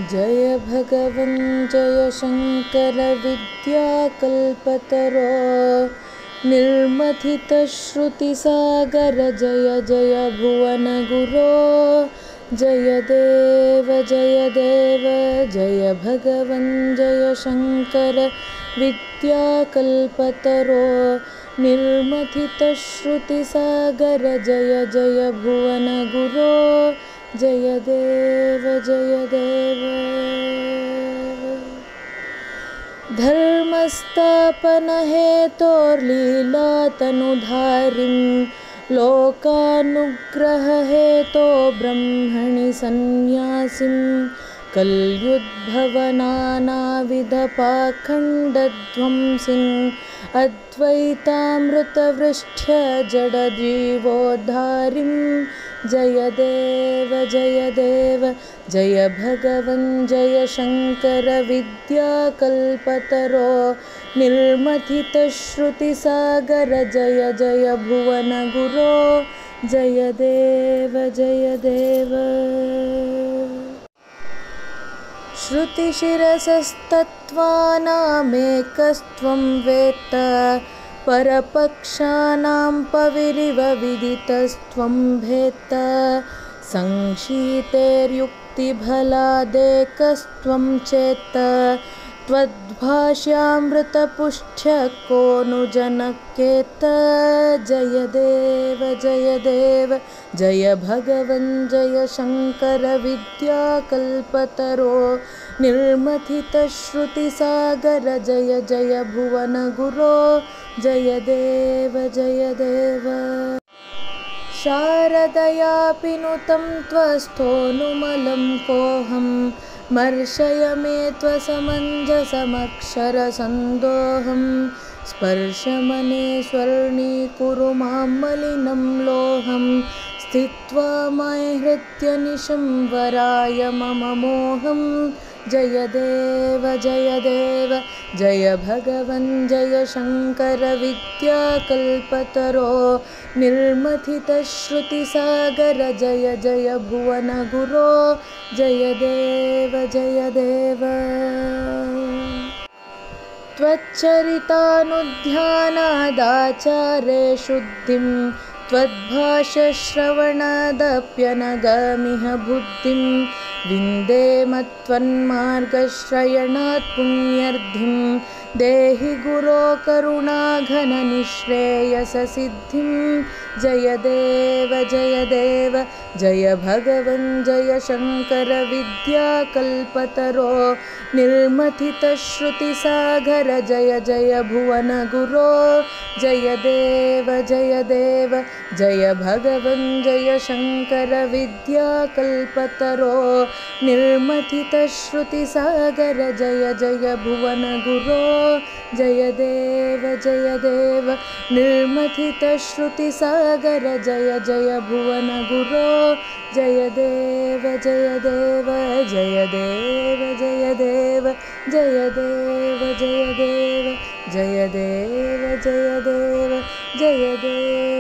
जय भगवन् जय शङ्कर विद्याकल्पतरो निर्मथितश्रुतिसागर जय जय भुवनगुरो जय देव जय भगवन् जय शङ्कर विद्याकल्पतरो निर्मथितश्रुतिसागर जय जय भुवनगुरो जय देव धर्मस्थापनहेतोर्लीलातनुधारिं लोकानुग्ररहेतो ब्रह्मणि सन्न्यासिं कल्युद्भवनानाविधपाखण्डध्वंसिं अद्वैतामृतवृष्ट्य जडजीवोद्धारिं जय देव जय भगवन् जय शङ्कर विद्याकल्पतरो निर्मथितश्रुतिसागर जय जय भुवनगुरो जय देव श्रुतिशिरसस्तत्त्वानामेकस्त्वं वेत्त परपक्षानां पविरिव विदितस्त्वं भेत्त संशीतेर्युक्तिभलादेकस्त्वं चेत्त त्वद्भाष्यामृतपुष्ठ्य को नु जनकेत जय देव जय भगवन् जय शङ्कर विद्याकल्पतरो निर्मथितश्रुतिसागर जय जय भुवनगुरो जय देव शारदयापि नुतं त्वस्थोऽनुमलं कोऽहं मर्शय मे त्वसमञ्जसमक्षरसन्दोहं स्पर्शमने स्वर्णीकुरु मां मलिनं लोहं स्थित्वा माहृत्यनिशं वराय मम मोहं जय देव जय भगवन् जय शङ्कर विद्याकल्पतरो निर्मथितश्रुतिसागर जय जय भुवनगुरो जय देव त्वच्चरितानुध्यानादाचारे शुद्धिं त्वद्भाष्यश्रवणादप्यनगामिह बुद्धिं विन्दे मत्त्वन्मार्गश्रयणात् पुण्यर्धिं देहि गुरो करुणाघननिःश्रेयससिद्धिं जय देव जय भगवन् जय शङ्कर विद्याकल्पतरो निर्मथितश्रुतिसागर जय जय भुवनगुरो जय देव जय भगवन् जय शङ्कर विद्याकल्पतरो निर्मथितश्रुतिसागर जय जय भुवनगुरो जय देव निर्मथितश्रुतिसागर जय जय भुवनगुरो जय देव जय देव जय देव जय देव जय देव जय देव जय देव जय देव जय देव